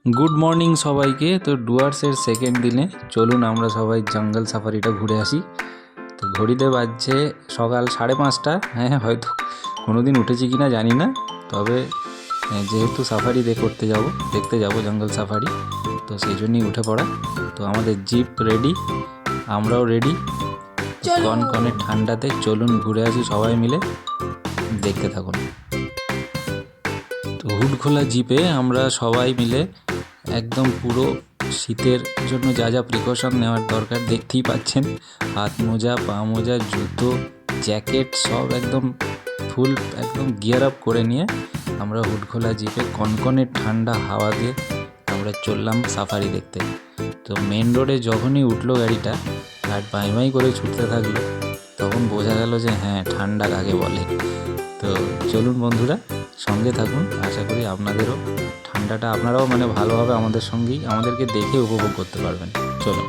Good morning সবাইকে। তো ডুয়ার্সের সেকেন্ড দিনে চলুন আমরা সবাই জঙ্গল সাফারিটা ঘুরে আসি। তো ঘড়িতে বাজছে সকাল 5:30। হ্যাঁ, হয়তো কোনো দিন উঠেছি কি না জানি না, তবে যেহেতু সাফারি দেখতে যাব জঙ্গল সাফারি, তো সেই জন্যই উঠে পড়া। তো আমাদের জিপ রেডি, আমরাও রেডি। কনকনে ঠান্ডাতে চলুন ঘুরে আসি সবাই মিলে, দেখতে থাকুন। তো হুড খোলা জিপে আমরা সবাই মিলে একদম পুরো শীতের জন্য যা যা প্রিকশন নেওয়ার দরকার দেখতেই পাচ্ছেন, হাত মোজা, পা মোজা, জুতো, জ্যাকেট সব একদম ফুল একদম গিয়ার আপ করে নিয়ে আমরা হুড খোলা জিপে কনকনে ঠান্ডা হাওয়া দিয়ে আমরা চললাম সাফারি দেখতে। তো মেন রোডে যখনই উঠলো গাড়িটা আর বাই বাই করে ছুটতে থাকলো, তখন বোঝা গেল যে হ্যাঁ, ঠান্ডা কাকে বলে। তো চলুন বন্ধুরা, সঙ্গে থাকুন। আশা করি আপনাদেরও ঠান্ডাটা আপনারাও ভালোভাবে আমাদেরকে দেখে উপভোগ করতে পারবেন। চলুন।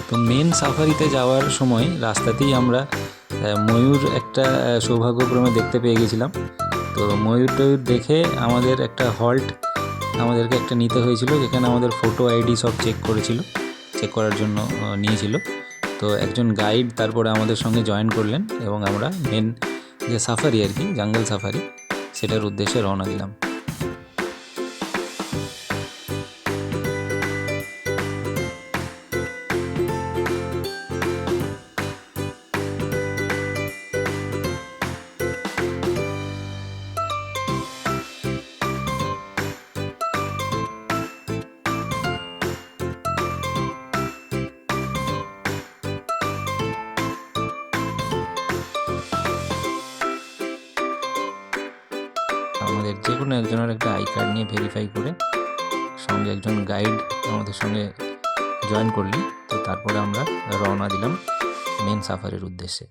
তো মেন সাফারিতে যাওয়ার সময় রাস্তাতেই আমরা ময়ূর একটা সৌভাগ্যক্রমে দেখতে পেয়ে গেছিলাম। তো ময়ূর টয়ূর দেখে আমাদের একটা আমাদেরকে একটা নিতে হয়েছিল, যেখানে আমাদের ফটো আইডি সব চেক করার জন্য নিয়েছিল। তো একজন গাইড তারপরে আমাদের সঙ্গে জয়েন করলেন এবং আমরা মেন যে সাফারি আর কি, জঙ্গল সাফারি, সেটার উদ্দেশ্যে রওনা দিলাম। আমাদের যে কোনো একজনের একটা আই কার্ড নিয়ে ভেরিফাই করে সঙ্গে একজন গাইড আমাদের সঙ্গে জয়েন করলি। তো তারপরে আমরা রওনা দিলাম মেন সাফারির উদ্দেশ্যে।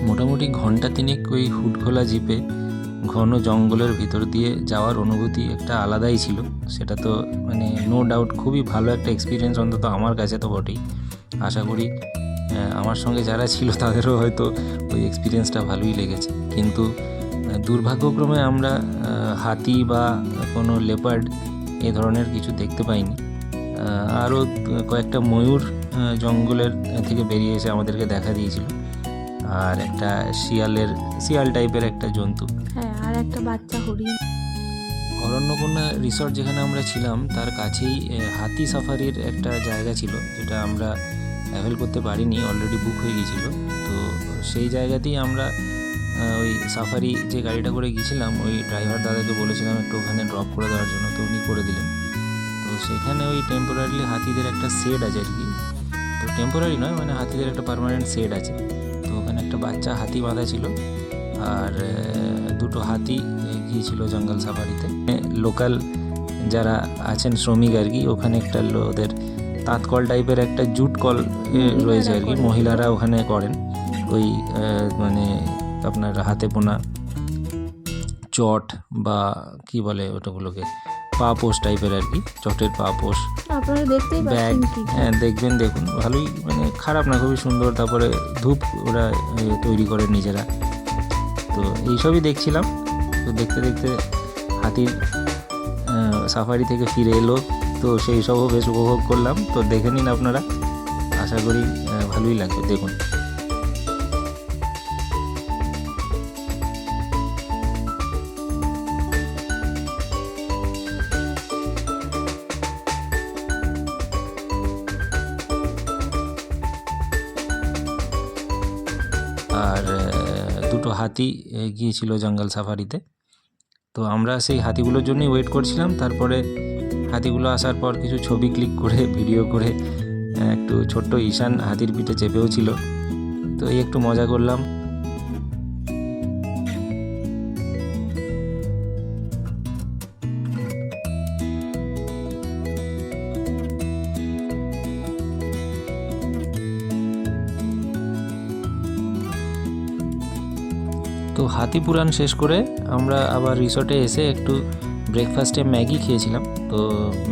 মোটামুটি ঘন্টা তিনেক ওই হুড খোলা জিপে ঘন জঙ্গলের ভিতর দিয়ে যাওয়ার অনুভূতি একটা আলাদাই ছিল। সেটা তো নো ডাউট খুবই ভালো একটা এক্সপিরিয়েন্স, অন্তত আমার কাছে তো বটেই। আশা করি আমার সঙ্গে যারা ছিল তাদেরও হয়তো ওই এক্সপিরিয়েন্সটা ভালোই লেগেছে। কিন্তু দুর্ভাগ্যক্রমে আমরা হাতি বা কোনো লেপার্ড এ ধরনের কিছু দেখতে পাইনি। আরও কয়েকটা ময়ূর জঙ্গলের থেকে বেরিয়ে এসে আমাদেরকে দেখা দিয়েছিল, আর একটা শিয়াল টাইপের একটা জন্তু, হ্যাঁ, আর একটা বাচ্চা হরিণ। অরণ্যকন্যা রিসর্ট যেখানে আমরা ছিলাম তার কাছেই হাতি সাফারির একটা জায়গা ছিল, যেটা আমরা অ্যাভেল করতে পারিনি, অলরেডি বুক হয়ে গিয়েছিল। তো সেই জায়গাতেই আমরা ওই সাফারি যে গাড়িটা করে গিয়েছিলাম, ওই ড্রাইভার দাদাকে বলেছিলাম একটু ওখানে ড্রপ করে দেওয়ার জন্য, তো উনি করে দিলেন। তো সেখানে ওই টেম্পোরারিলি হাতিদের একটা শেড আছে আর কি, তো টেম্পোরারি নয়, হাতিদের একটা পার্মানেন্ট শেড আছে। তো ওখানে একটা বাচ্চা হাতি বাঁধা ছিল, আর দুটো হাতি গিয়েছিল জঙ্গল সাফারিতে। লোকাল যারা আছেন শ্রমিক আর কি, ওখানে একটা ওদের তাঁত কল টাইপের একটা জুট কল রয়েছে আর কি, মহিলারা ওখানে করেন ওই আপনার হাতে বোনা চট বা কি বলে ওটাগুলোকে, পা পোষ টাইপের আর কি, চটের পা পোষ, আপনারা দেখতেই ব্যাগ। পাচ্ছেন কি। হ্যাঁ, দেখুন ভালোই, খারাপ না, খুবই সুন্দর। তারপরে ধূপ ওরা তৈরি করে নিজেরা। তো এইসবই দেখছিলাম। তো দেখতে দেখতে হাতির সাফারি থেকে ফিরে এলো, তো সেই সবও বেশ উপভোগ করলাম। তো দেখে নিন আপনারা, আশা করি ভালোই লাগবে, দেখুন। আর দুটো হাতি গিয়েছিল জঙ্গল সাফারিতে। তো আমরা সেই হাতিগুলোর জন্যই ওয়েট করছিলাম। তারপরে হাতিগুলো আসার পর কিছু ছবি ক্লিক করে ভিডিও করে একটু ছোট্ট ঈশান হাতির পিঠে চেপেও ছিল, তো এই একটু মজা করলাম। তো হাতি পুরাণ শেষ করে আমরা আবার রিসর্টে এসে একটু ব্রেকফাস্টে ম্যাগি খেয়েছিলাম। তো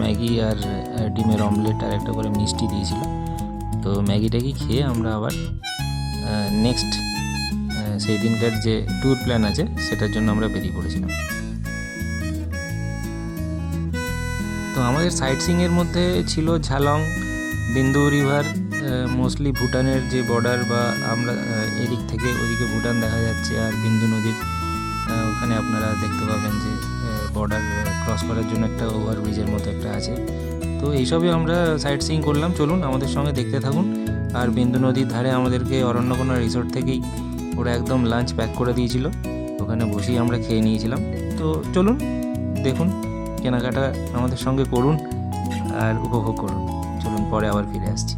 ম্যাগি আর ডিমের অমলেট আর একটা করে মিষ্টি দিয়েছিল। তো ম্যাগিটাকে খেয়ে আমরা আবার নেক্সট সেই দিনকার যে ট্যুর প্ল্যান আছে সেটার জন্য আমরা বেরিয়ে পড়েছিলাম। তো আমাদের সাইট সিইংয়ের মধ্যে ছিল ঝালং, বিন্দু রিভার, মোস্টলি ভুটানের যে বর্ডার বা আমরা এদিক থেকে ওইদিকে ভুটান দেখা যাচ্ছে, আর বিন্দু নদীর ওখানে আপনারা দেখতে পাবেন যে বর্ডার ক্রস করার জন্য একটা ওভারব্রিজের মতো একটা আছে। তো এইসবই আমরা সাইট সিইং করলাম। চলুন আমাদের সঙ্গে দেখতে থাকুন। আর বিন্দু নদীর ধারে আমাদেরকে অরণ্যকোনা রিসোর্ট থেকেই ওরা একদম লাঞ্চ প্যাক করে দিয়েছিল, ওখানে বসেই আমরা খেয়ে নিয়েছিলাম। তো চলুন দেখুন, কেনাকাটা আমাদের সঙ্গে করুন আর উপভোগ করুন। চলুন পরে আবার ফিরে আসছি।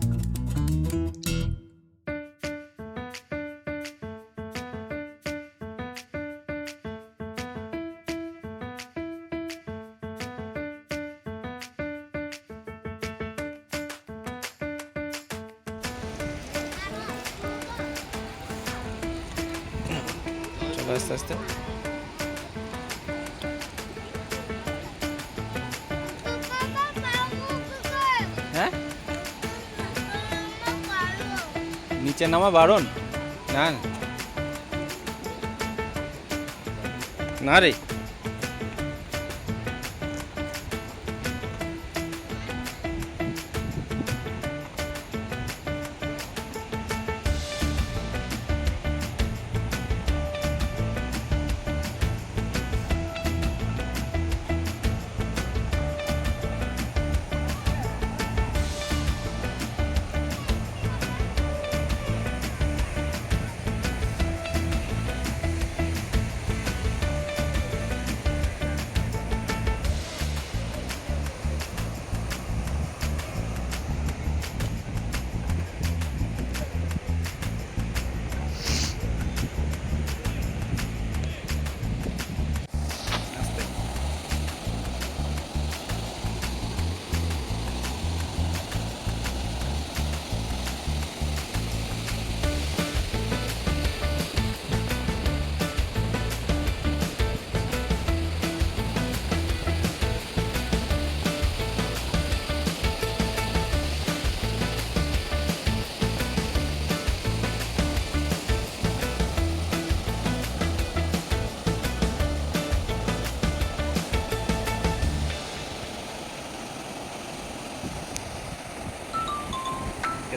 চলো আস্তে আস্তে। হ্যাঁ, নিচে নামা বারণ? না না রে,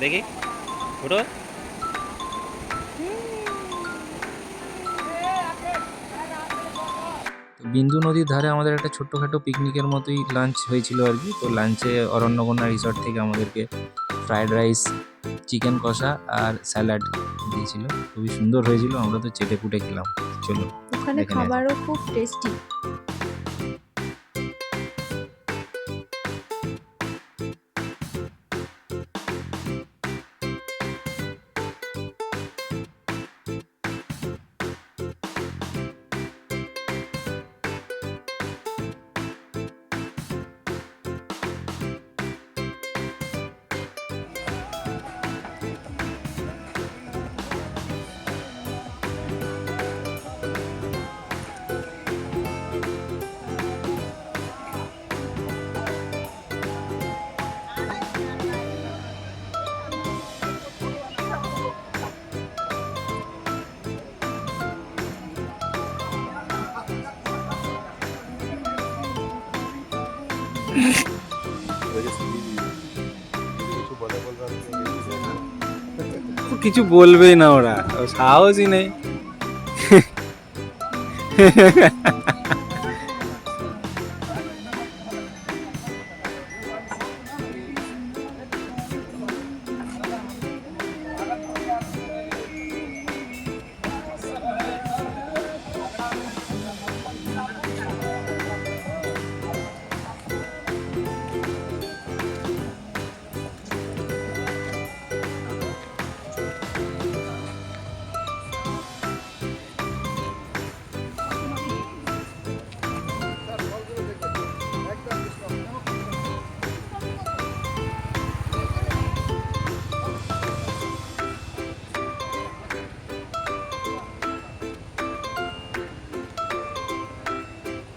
দেখি ওটা। বিন্দু নদীর ধারে আমাদের একটা ছোট্টখাটো পিকনিকের মতোই লাঞ্চ হয়েছিল আর কি। তো লাঞ্চে অরণ্যকোনা রিসর্ট থেকে আমাদেরকে ফ্রায়েড রাইস, চিকেন কষা আর স্যালাড দিয়েছিল। খুবই সুন্দর হয়েছিল, আমরা তো চেটে পুটে খেলাম। চলো ওখানে দেখে নেওয়া যাক। খাবারও খুব টেস্টি। কিছু বলবেই না, ওরা সাহসই নেই।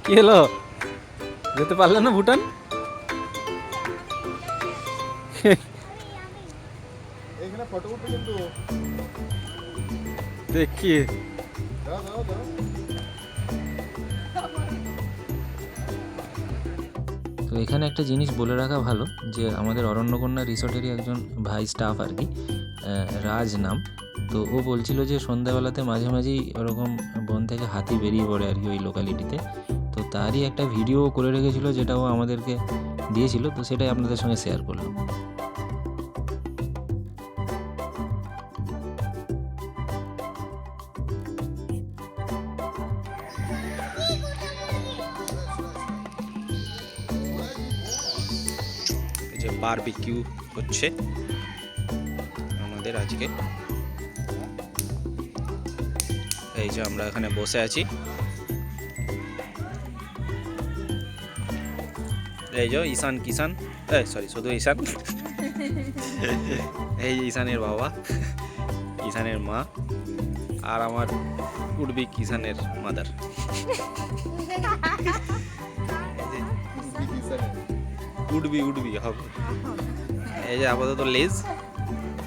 কি হলো, যেতে পারলে না ভুটান? এইখানে ফটো উঠবে কিন্তু দেখি দাও দাও দাও তো এখানে একটা জিনিস বলে রাখা ভালো যে আমাদের অরণ্যকন্যা রিসর্টেরই একজন ভাই স্টাফ আর কি, রাজ নাম। তো ও বলছিল যে সন্ধ্যাবেলাতে মাঝে মাঝেই ওরকম বন থেকে হাতি বেরিয়ে পড়ে আর কি ওই লোকালিটিতে। তো তারই একটা ভিডিও করে রেখেছিল যেটা ও আমাদেরকে দিয়েছিল, তো সেটাই আপনাদের সঙ্গে শেয়ার করলাম। এই যে বারবিকিউ হচ্ছে আমাদের আজকে। এই যে আমরা এখানে বসে আছি, এই যে ঈশান কিষান, সরি শুধু ঈশান এই যে ঈশানের বাবা, ঈশানের মা, আর আমার উডবি কিষানের মাদার। উডবি উডবি হবে। এই যে আপাতত লেজ,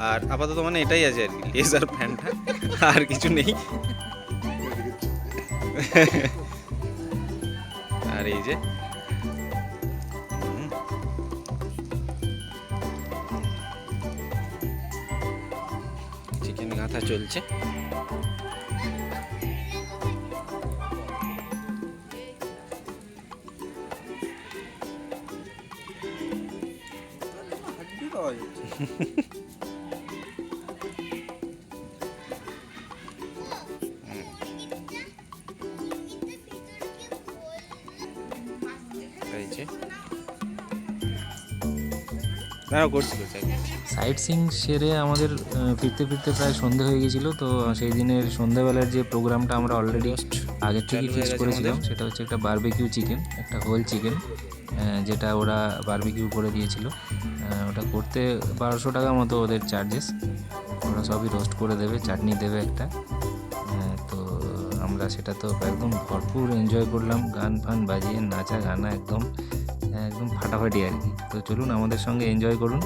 আর আপাতত মানে এটাই আছে আর কি, লেজ আর প্যান্টটা, আর কিছু নেই। আর এই যে চিকেন গাঁথা চলছে। এই যে না করছি করছি। সাইট সিং সেরে আমাদের ফিরতে ফিরতে প্রায় সন্ধে হয়ে গেছিলো। তো সেই দিনের সন্ধ্যাবেলার যে প্রোগ্রামটা আমরা অলরেডি আগের থেকেই চালু হয়ে ফিক্স গেছে করেছিলাম, আমাদের। সেটা হচ্ছে একটা বারবিকিউ চিকেন, একটা হোল চিকেন, যেটা ওরা বারবিকিউ করে দিয়েছিল। ওটা করতে 1200 টাকা মতো ওদের চার্জেস। ওরা সবই রোস্ট করে দেবে, চাটনি দেবে একটা। তো আমরা সেটা তো একদম ভরপুর এনজয় করলাম, গান ফান বাজিয়ে নাচা গানা একদম একদম ফাটাফাটি আর কি। তো চলুন আমাদের সঙ্গে এনজয় করুন।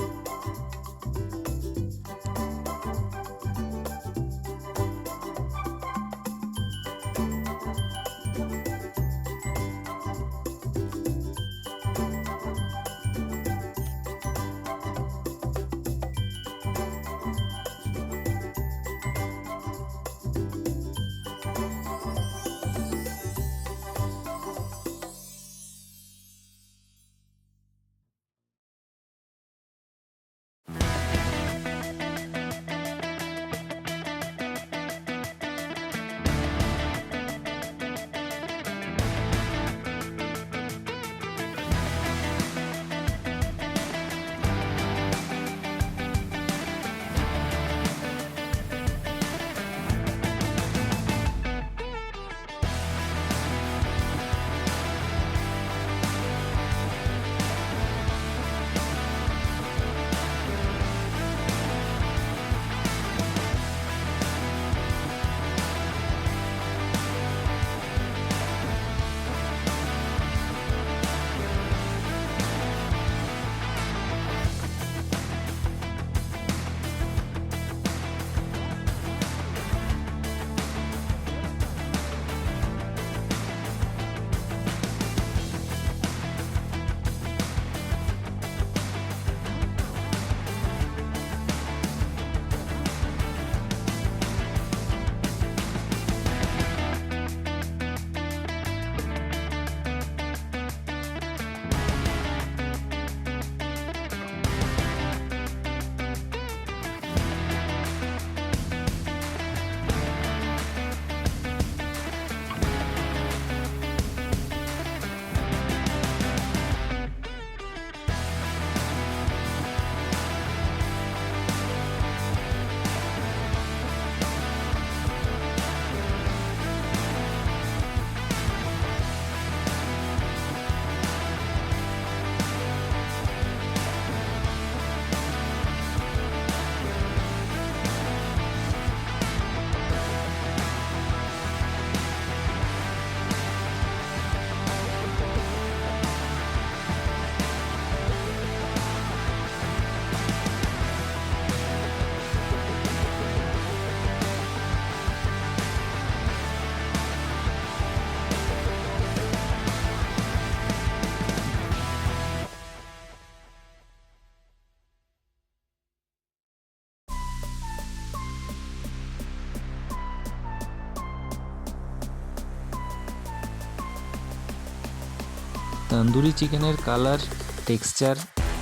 তন্দুরি চিকেনের কালার, টেক্সচার,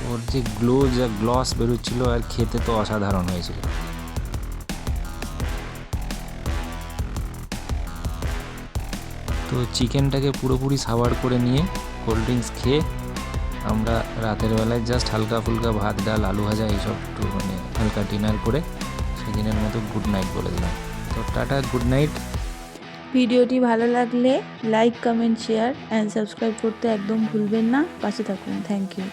ওর যে গ্লস বেরোচ্ছিল আর খেতে তো অসাধারণ হয়েছিল। তো চিকেনটাকে পুরোপুরি সাওয়ার করে নিয়ে কোল্ড ড্রিঙ্কস খেয়ে আমরা রাতের বেলায় জাস্ট হালকা ফুলকা ভাত, ডাল, আলু ভাজা এইসব একটু মানে হালকা ডিনার করে সেদিনের মতো গুড নাইট বলে দিলাম। তো টাটা, গুড নাইট। ভিডিওটি ভালো লাগলে like, comment, share and subscribe করতে একদম ভুলবেন না। পাশে থাকুন। Thank you.